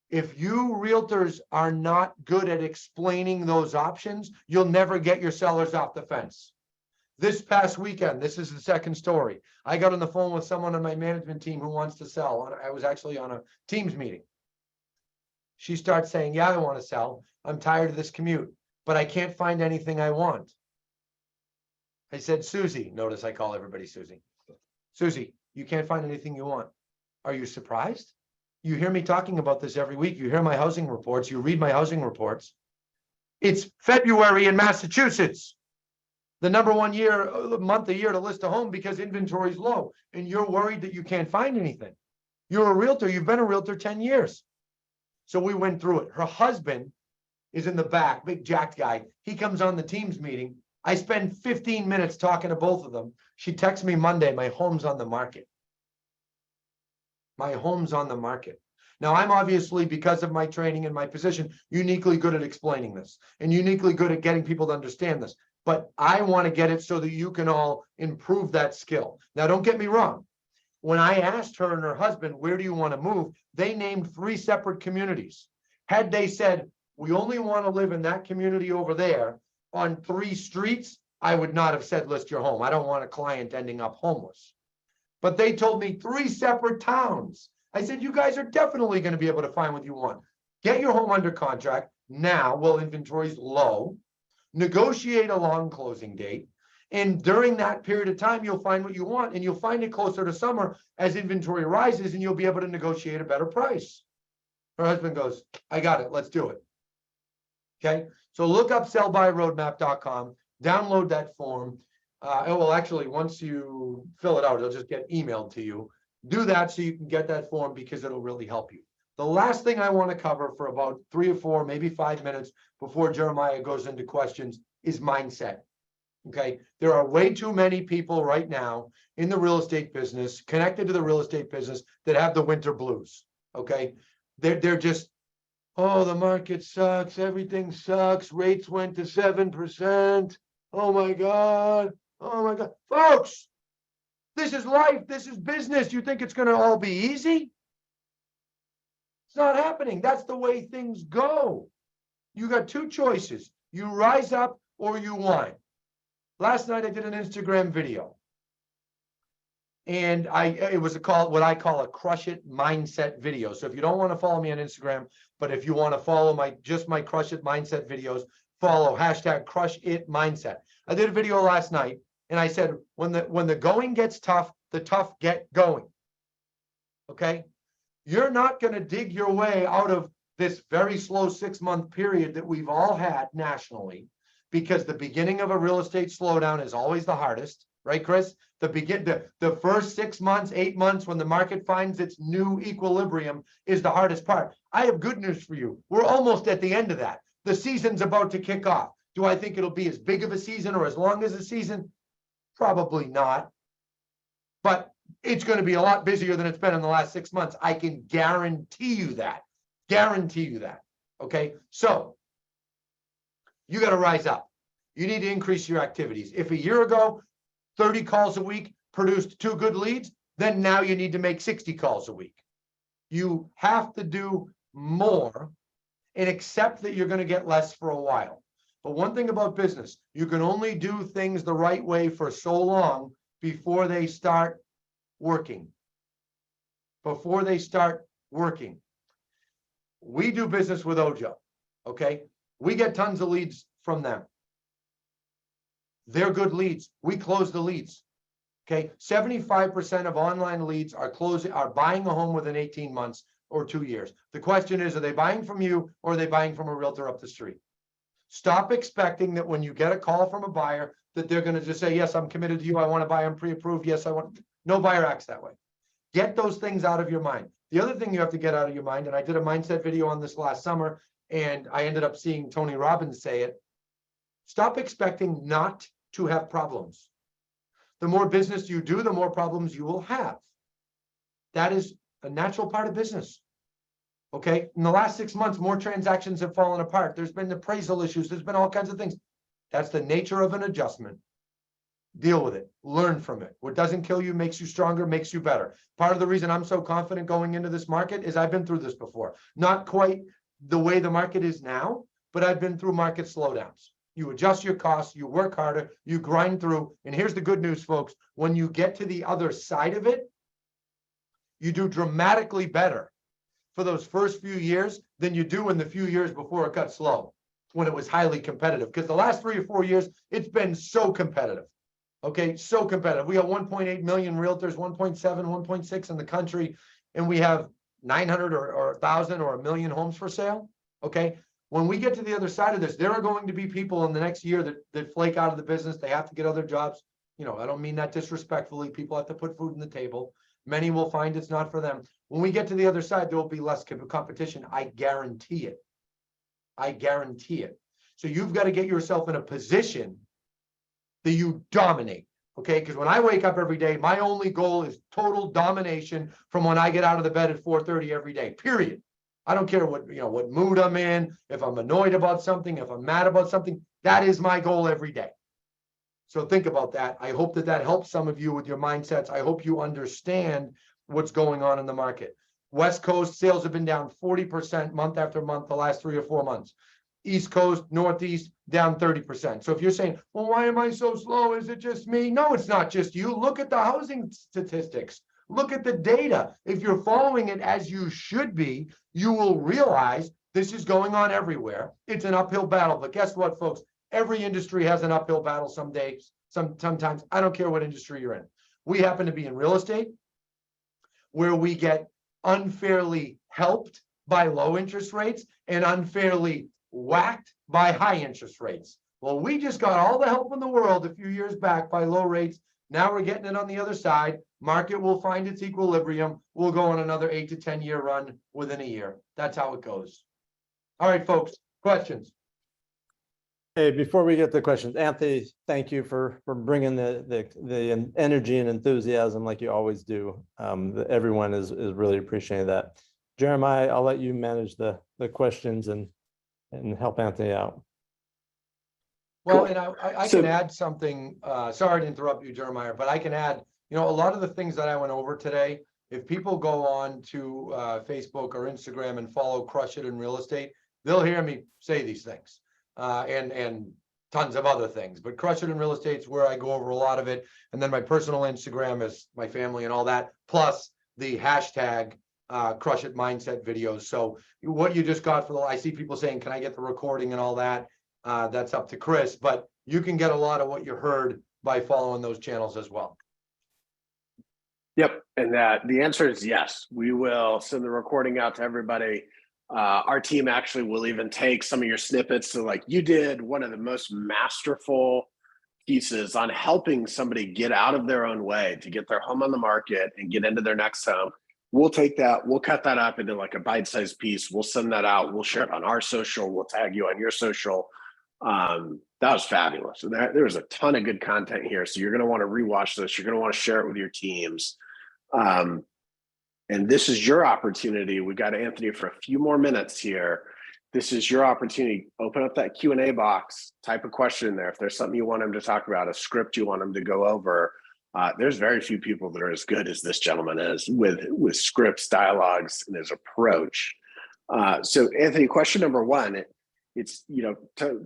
If you realtors are not good at explaining those options, you'll never get your sellers off the fence. This past weekend, this is the second story. I got on the phone with someone on my management team who wants to sell. I was actually on a Teams meeting. She starts saying, yeah, I want to sell. I'm tired of this commute, but I can't find anything I want. I said, Susie, notice I call everybody Susie. Susie, you can't find anything you want. Are you surprised? You hear me talking about this every week. You hear my housing reports. You read my housing reports. It's February in Massachusetts. the number one month a year to list a home because inventory is low, and you're worried that you can't find anything. You're a realtor. You've been a realtor 10 years. So we went through it. Her husband is in the back, big jacked guy. He comes on the Teams meeting. I spend 15 minutes talking to both of them. She texts me Monday, my home's on the market. My home's on the market. Now, I'm obviously, because of my training and my position, uniquely good at explaining this and uniquely good at getting people to understand this. But I want to get it so that you can all improve that skill. Now, don't get me wrong. When I asked her and her husband, where do you want to move? They named 3 separate communities. Had they said, we only want to live in that community over there on 3 streets, I would not have said, list your home. I don't want a client ending up homeless. But they told me 3 separate towns. I said, you guys are definitely going to be able to find what you want. Get your home under contract now while inventory is low. Negotiate a long closing date. And during that period of time, you'll find what you want, and you'll find it closer to summer as inventory rises, and you'll be able to negotiate a better price. Her husband goes, I got it. Let's do it. Okay. So look up sellbuyroadmap.com, download that form. Well, actually, once you fill it out, it'll just get emailed to you. Do that so you can get that form, because it'll really help you. The last thing I want to cover for about 3 or 4, maybe 5 minutes before Jeremiah goes into questions is mindset. Okay. There are way too many people right now in the real estate business, connected to the real estate business, that have the winter blues. Okay. They're just, oh, the market sucks. Everything sucks. Rates went to 7%. Oh my God. Oh my God. Folks, this is life. This is business. You think it's going to all be easy? It's not happening. That's the way things go. You got 2 choices. You rise up or you whine. Last night I did an Instagram video, and it was what I call a crush it mindset video. So if you don't want to follow me on Instagram, but if you want to follow my crush it mindset videos, follow #crush it mindset. I did a video last night, and I said, when the going gets tough, the tough get going. Okay. You're not going to dig your way out of this very slow 6-month period that we've all had nationally, because the beginning of a real estate slowdown is always the hardest, right, Chris? The first 6 months, 8 months, when the market finds its new equilibrium, is the hardest part. I have good news for you. We're almost at the end of that. The season's about to kick off. Do I think it'll be as big of a season or as long as a season? Probably not. But it's going to be a lot busier than it's been in the last 6 months. I can guarantee you that. Guarantee you that. Okay. So you got to rise up. You need to increase your activities. If a year ago, 30 calls a week produced 2 good leads, then now you need to make 60 calls a week. You have to do more and accept that you're going to get less for a while. But one thing about business, you can only do things the right way for so long before they start working. Before they start working. We do business with Ojo. Okay. We get tons of leads from them. They're good leads. We close the leads. Okay. 75% of online leads are buying a home within 18 months or 2 years. The question is, are they buying from you, or are they buying from a realtor up the street? Stop expecting that when you get a call from a buyer that they're going to just say, yes, I'm committed to you. I want to buy. I'm pre-approved. Yes, I want. No buyer acts that way. Get those things out of your mind. The other thing you have to get out of your mind, and I did a mindset video on this last summer, and I ended up seeing Tony Robbins say it. Stop expecting not to have problems. The more business you do, the more problems you will have. That is a natural part of business. Okay. In the last 6 months, more transactions have fallen apart. There's been appraisal issues. There's been all kinds of things. That's the nature of an adjustment. Deal with it. Learn from it. What doesn't kill you makes you stronger, makes you better. Part of the reason I'm so confident going into this market is I've been through this before. Not quite the way the market is now, but I've been through market slowdowns. You adjust your costs, you work harder, you grind through. And here's the good news, folks. When you get to the other side of it, you do dramatically better for those first few years than you do in the few years before it got slow, when it was highly competitive. Because the last 3 or 4 years, it's been so competitive. Okay, so competitive. We got 1.8 million realtors, 1.7, 1.6 in the country, and we have 900 or 1,000 or 1 million homes for sale. Okay, When we get to the other side of this, there are going to be people in the next year that flake out of the business. They have to get other jobs. You know, I don't mean that disrespectfully. People have to put food on the table. Many will find it's not for them. When we get to the other side, there will be less competition. I guarantee it. I guarantee it. So you've got to get yourself in a position that you dominate. Okay, because when I wake up every day, my only goal is total domination from when I get out of the bed at 4:30 every day, period. I don't care what, what mood I'm in, if I'm annoyed about something, if I'm mad about something, that is my goal every day. So think about that. I hope that that helps some of you with your mindsets. I hope you understand what's going on in the market. West Coast sales have been down 40% month after month the last 3 or 4 months. East Coast, Northeast, down 30%. So if you're saying, well, why am I so slow? Is it just me? No, it's not just you. Look at the housing statistics. Look at the data. If you're following it as you should be, you will realize this is going on everywhere. It's an uphill battle. But guess what, folks? Every industry has an uphill battle some days, sometimes. I don't care what industry you're in. We happen to be in real estate, where we get unfairly helped by low interest rates and unfairly whacked by high interest rates. Well, we just got all the help in the world a few years back by low rates. Now we're getting it on the other side. Market will find its equilibrium. We'll go on another 8 to 10 year run within a year. That's how it goes. All right, folks, questions? Hey, before we get to questions, Anthony, thank you for bringing the energy and enthusiasm like you always do. Everyone is really appreciating that. Jeremiah, I'll let you manage the questions and help Anthony out. Well, and I can add something. Sorry to interrupt you, Jeremiah, but I can add, a lot of the things that I went over today, if people go on to Facebook or Instagram and follow Crush It in Real Estate, they'll hear me say these things. And tons of other things, but Crush It in Real Estate is where I go over a lot of it. And then my personal Instagram is my family and all that, plus the hashtag Crush It Mindset videos. So what you just got I see people saying, can I get the recording and all that? That's up to Chris, but you can get a lot of what you heard by following those channels as well. Yep, and the answer is yes. We will send the recording out to everybody. Our team actually will even take some of your snippets. So like you did one of the most masterful pieces on helping somebody get out of their own way to get their home on the market and get into their next home. We'll take that, we'll cut that up into like a bite-sized piece. We'll send that out. We'll share it on our social. We'll tag you on your social. That was fabulous. And there was a ton of good content here. So you're going to want to rewatch this. You're going to want to share it with your teams. And this is your opportunity. We've got Anthony for a few more minutes here. This is your opportunity. Open up that Q&A box, type a question in there. If there's something you want him to talk about, a script you want him to go over, there's very few people that are as good as this gentleman is with scripts, dialogues, and his approach. So Anthony, question number one, it's,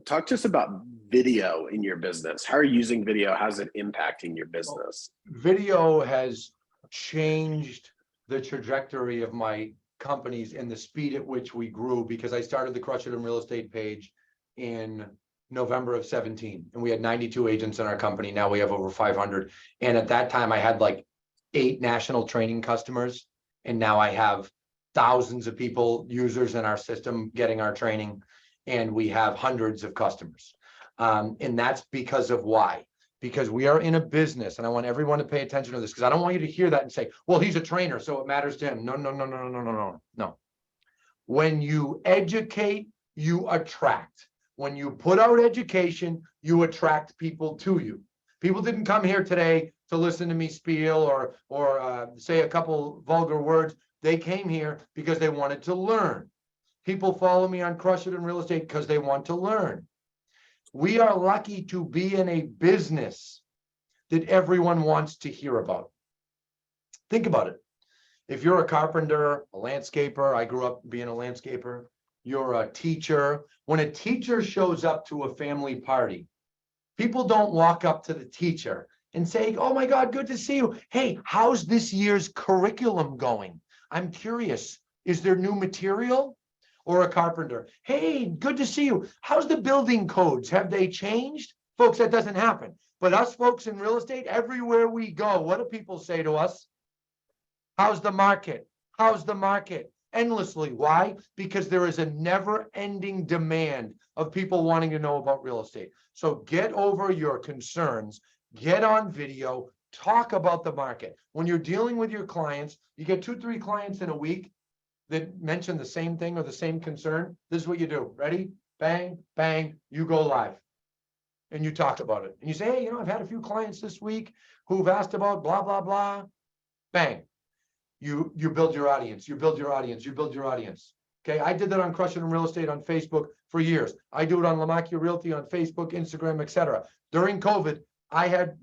talk to us about video in your business. How are you using video? How's it impacting your business? Video has changed the trajectory of my companies and the speed at which we grew, because I started the Crush It in Real Estate page in November of 17, and we had 92 agents in our company. Now we have over 500. And at that time I had like 8 national training customers. And now I have thousands of people, users in our system getting our training. And we have hundreds of customers. And that's because of why? Because we are in a business, and I want everyone to pay attention to this, because I don't want you to hear that and say, well, he's a trainer, so it matters to him. No. When you educate, you attract. When you put out education, you attract people to you. People didn't come here today to listen to me spiel or say a couple vulgar words. They came here because they wanted to learn. People follow me on Crush It in Real Estate because they want to learn. We are lucky to be in a business that everyone wants to hear about. Think about it. If you're a carpenter, a landscaper, I grew up being a landscaper, you're a teacher. When a teacher shows up to a family party, people don't walk up to the teacher and say, oh my God, good to see you. Hey, how's this year's curriculum going? I'm curious, is there new material? Or a carpenter, hey, good to see you. How's the building codes? Have they changed? Folks, that doesn't happen. But us folks in real estate, everywhere we go, what do people say to us? How's the market? How's the market? endlessly. Why? Because there is a never-ending demand of people wanting to know about real estate. So get over your concerns, get on video, talk about the market. When you're dealing with your clients, you get 2-3 clients in a week that mention the same thing or the same concern. This is what you do. Ready? Bang, bang, you go live. And you talk about it. And you say, hey, I've had a few clients this week who've asked about blah, blah, blah. Bang. You build your audience. You build your audience. You build your audience. Okay. I did that on Crush It in Real Estate on Facebook for years. I do it on Lamacchia Realty on Facebook, Instagram, etc. During COVID,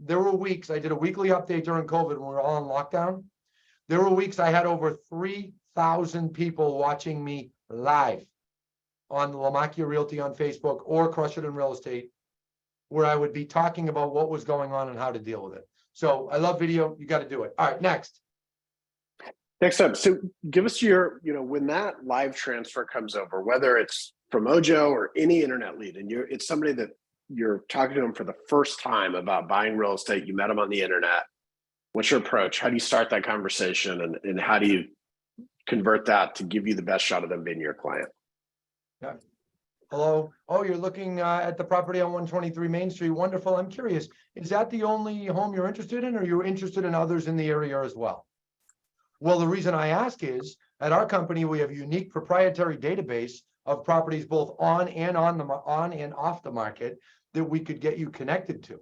there were weeks, I did a weekly update during COVID when we were all in lockdown. There were weeks I had over 3,000 people watching me live on Lamacchia Realty on Facebook or Crush It in Real Estate, where I would be talking about what was going on and how to deal with it. So I love video. You got to do it. All right, next. Next up, so give us your, when that live transfer comes over, whether it's from Ojo or any internet lead, and it's somebody that you're talking to them for the first time about buying real estate, you met them on the internet. What's your approach? How do you start that conversation, and how do you convert that to give you the best shot of them being your client? Yeah. Hello. Oh, you're looking at the property on 123 Main Street. Wonderful. I'm curious, is that the only home you're interested in, or you're interested in others in the area as well? Well, the reason I ask is at our company, we have a unique proprietary database of properties both on and off the market that we could get you connected to.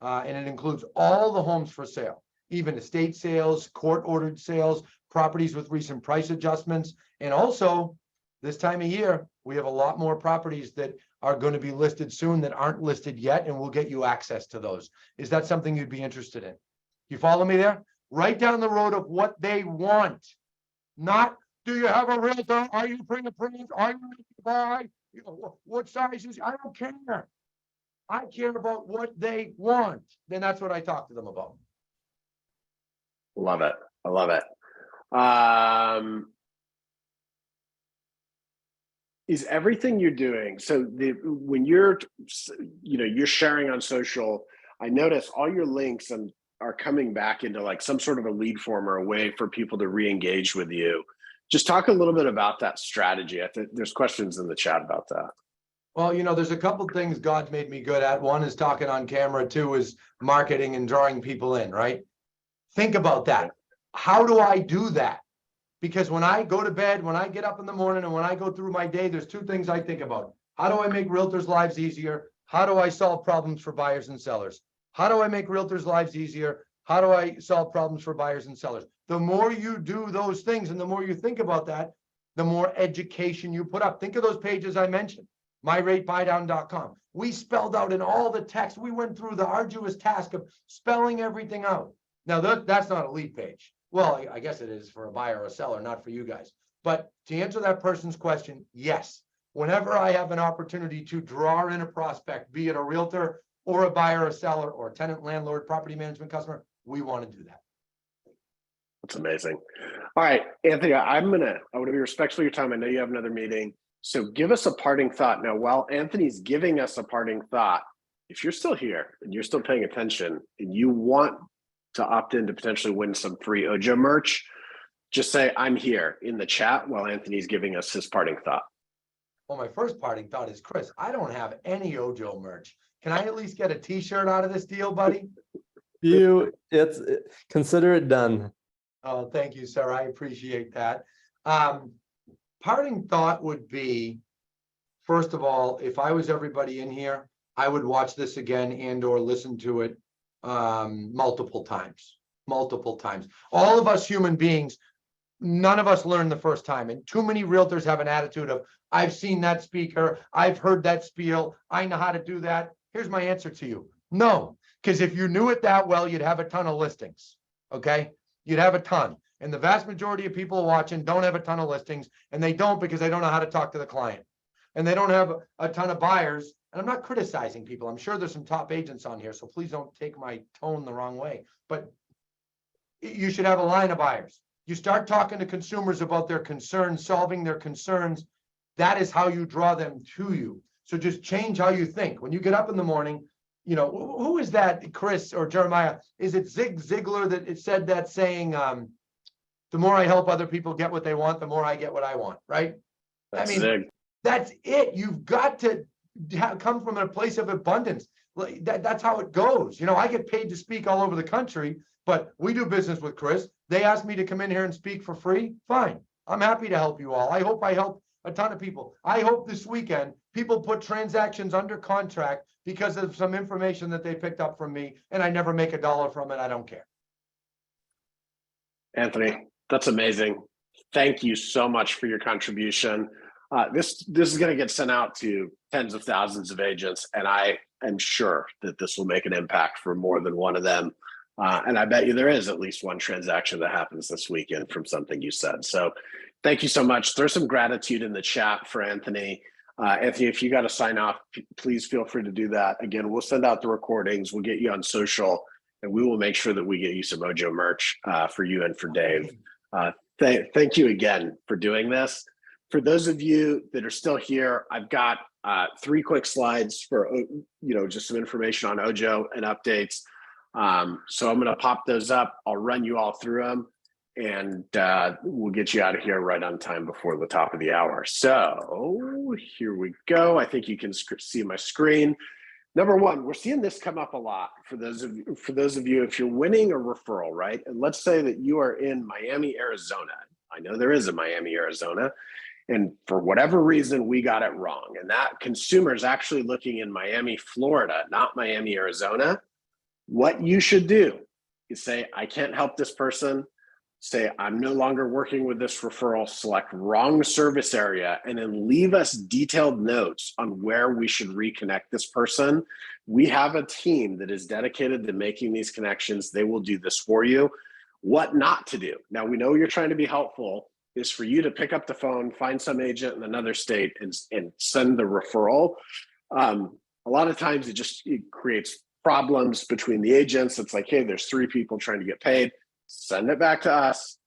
And it includes all the homes for sale, even estate sales, court-ordered sales, properties with recent price adjustments. And also, this time of year, we have a lot more properties that are going to be listed soon that aren't listed yet, and we'll get you access to those. Is that something you'd be interested in? You follow me there? Right down the road of what they want. Not, do you have a realtor? Are you pre-approved? Are you ready to buy? What size is? I don't care. I care about what they want. Then that's what I talk to them about. Love it. I love it. Is everything you're doing, so when you're sharing on social, I notice all your links are coming back into like some sort of a lead form or a way for people to re-engage with you. Just talk a little bit about that strategy. I think there's questions in the chat about that. Well, there's a couple of things God's made me good at. One is talking on camera. Two is marketing and drawing people in, right? Think about that. How do I do that? Because when I go to bed, when I get up in the morning, and when I go through my day, there's two things I think about. How do I make realtors' lives easier? How do I solve problems for buyers and sellers? How do I make realtors' lives easier? How do I solve problems for buyers and sellers? The more you do those things and the more you think about that, the more education you put up. Think of those pages I mentioned, myratebuydown.com. We spelled out in all the text. We went through the arduous task of spelling everything out. Now, that's not a lead page. Well, I guess it is for a buyer or a seller, not for you guys. But to answer that person's question, yes. Whenever I have an opportunity to draw in a prospect, be it a realtor or a buyer or seller or tenant, landlord, property management customer, we want to do that. That's amazing. All right, Anthony, I want to be respectful of your time. I know you have another meeting. So give us a parting thought. Now, while Anthony's giving us a parting thought, if you're still here and you're still paying attention and you want to opt in to potentially win some free Ojo merch, just say I'm here in the chat while Anthony's giving us his parting thought. Well, my first parting thought is, Chris, I don't have any Ojo merch. Can I at least get a t-shirt out of this deal, buddy? Consider it done. Oh, thank you, sir. I appreciate that. Parting thought would be, first of all, if I was everybody in here, I would watch this again and or listen to it multiple times. All of us human beings, none of us learn the first time, and too many realtors have an attitude of, I've seen that speaker, I've heard that spiel, I know how to do that. Here's my answer to you. No, because if you knew it that well, you'd have a ton of listings. Okay, you'd have a ton. And the vast majority of people watching don't have a ton of listings, and they don't because they don't know how to talk to the client, and they don't have a ton of buyers. And I'm not criticizing people. I'm sure there's some top agents on here, so please don't take my tone the wrong way. But you should have a line of buyers. You start talking to consumers about their concerns, solving their concerns. That is how you draw them to you. So just change how you think. When you get up in the morning, who is that, Chris or Jeremiah? Is it Zig Ziglar that it said that saying, the more I help other people get what they want, the more I get what I want, right? That's I mean, it. that's it. You've got to come from a place of abundance. Like that's how it goes. You know, I get paid to speak all over the country, but we do business with Chris. They asked me to come in here and speak for free. Fine. I'm happy to help you all. I hope I help a ton of people. I hope this weekend people put transactions under contract because of some information that they picked up from me, and I never make a dollar from it. I don't care. Anthony, that's amazing. Thank you so much for your contribution. This is going to get sent out to tens of thousands of agents, and I am sure that this will make an impact for more than one of them. And I bet you there is at least one transaction that happens this weekend from something you said. So thank you so much. There's some gratitude in the chat for Anthony. Anthony, if you got to sign off, please feel free to do that. Again, we'll send out the recordings. We'll get you on social, and we will make sure that we get you some Ojo merch for you and for Dave. Thank you again for doing this. For those of you that are still here, I've got 3 quick slides for just some information on Ojo and updates. So I'm going to pop those up. I'll run you all through them, and we'll get you out of here right on time before the top of the hour. So here we go. I think you can see my screen. Number one, we're seeing this come up a lot for those of you, if you're winning a referral, right? And let's say that you are in Miami, Arizona. I know there is a Miami, Arizona. And for whatever reason, we got it wrong. And that consumer is actually looking in Miami, Florida, not Miami, Arizona. What you should do is say, I can't help this person. Say, I'm no longer working with this referral, select wrong service area, and then leave us detailed notes on where we should reconnect this person. We have a team that is dedicated to making these connections. They will do this for you. What not to do. Now, we know you're trying to be helpful, is for you to pick up the phone, find some agent in another state and send the referral. A lot of times it creates problems between the agents. It's like, hey, there's 3 people trying to get paid. Send it back to us.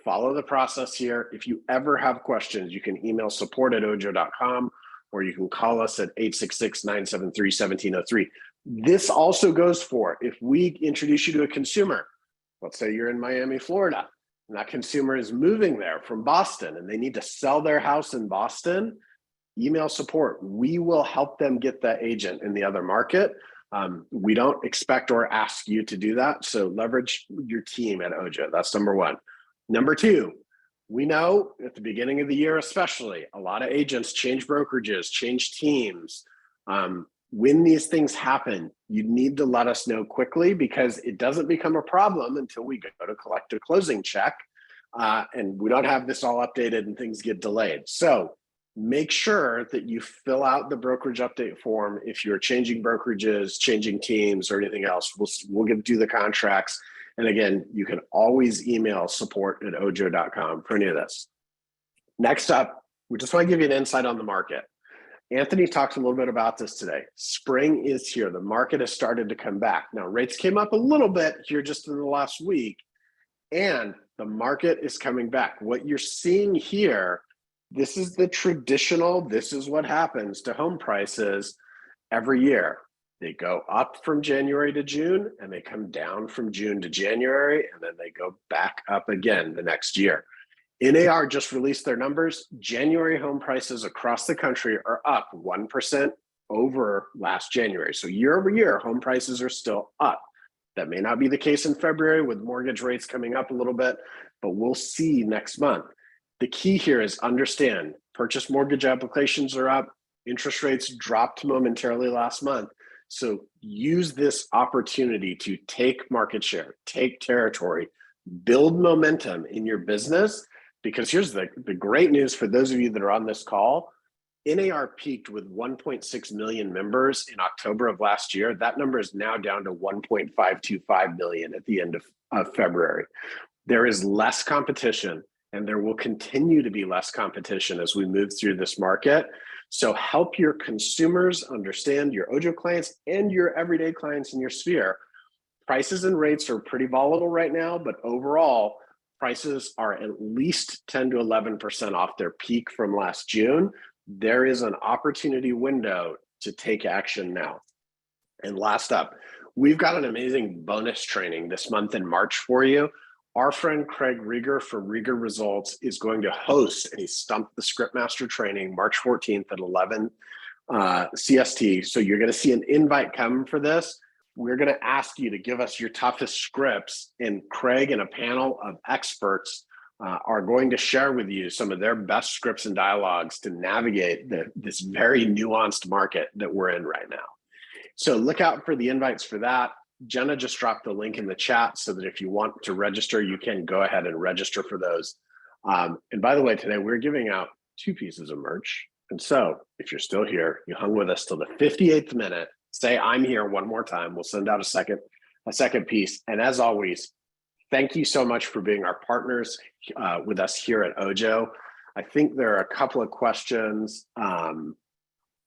Follow the process here. If you ever have questions, you can email support@ojo.com, or you can call us at 866-973-1703. This also goes for if we introduce you to a consumer. Let's say you're in Miami, Florida, and that consumer is moving there from Boston and they need to sell their house in Boston. Email support. We will help them get that agent in the other market. We don't expect or ask you to do that. So leverage your team at Ojo. That's number one. Number 2, we know at the beginning of the year, especially, a lot of agents change brokerages, change teams. When these things happen, you need to let us know quickly, because it doesn't become a problem until we go to collect a closing check. And we don't have this all updated and things get delayed. So make sure that you fill out the brokerage update form. If you're changing brokerages, changing teams, or anything else, we'll do the contracts. And again, you can always email support@ojo.com for any of this. Next up, we just want to give you an insight on the market. Anthony talked a little bit about this today. Spring is here. The market has started to come back. Now, rates came up a little bit here just in the last week, and the market is coming back. What you're seeing here, this is the traditional, this is what happens to home prices every year. They go up from January to June, and they come down from June to January, and then they go back up again the next year. NAR just released their numbers. January home prices across the country are up 1% over last January. So year over year, home prices are still up. That may not be the case in February with mortgage rates coming up a little bit, but we'll see next month. The key here is understand purchase mortgage applications are up. Interest rates dropped momentarily last month. So use this opportunity to take market share, take territory, build momentum in your business. Because here's the great news for those of you that are on this call. NAR peaked with 1.6 million members in October of last year. That number is now down to 1.525 million at the end of February. There is less competition, and there will continue to be less competition as we move through this market. So help your consumers understand, your Ojo clients and your everyday clients in your sphere. Prices and rates are pretty volatile right now, but overall, prices are at least 10 to 11% off their peak from last June. There is an opportunity window to take action now. And last up, we've got an amazing bonus training this month in March for you. our friend Craig Rieger from Rieger Results is going to host a Stump the Script Master training March 14th at 11 CST. So you're going to see an invite coming for this. We're going to ask you to give us your toughest scripts, and Craig and a panel of experts are going to share with you some of their best scripts and dialogues to navigate this very nuanced market that we're in right now. So look out for the invites for that. Jenna just dropped the link in the chat so that if you want to register, you can go ahead and register for those. And by the way, today we're giving out 2 pieces of merch. And so if you're still here, you hung with us till the 58th minute, say I'm here one more time. We'll send out a second piece. And as always, thank you so much for being our partners with us here at Ojo. I think there are a couple of questions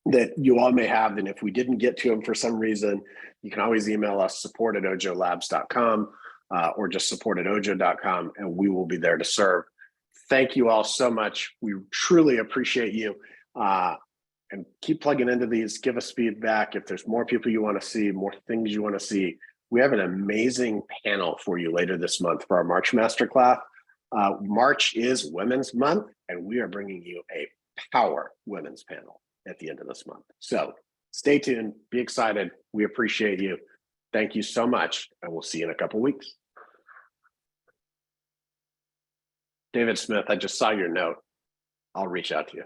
that you all may have, and if we didn't get to them for some reason, you can always email us support@ojolabs.com or just support@ojo.com, and we will be there to serve. Thank you all so much. We truly appreciate you. And keep plugging into these. Give us feedback. If there's more people you want to see, more things you want to see, we have an amazing panel for you later this month for our March Masterclass. March is Women's Month, and we are bringing you a power women's panel at the end of this month. So stay tuned, be excited. We appreciate you. Thank you so much, and we'll see you in a couple weeks. David Smith, I just saw your note. I'll reach out to you.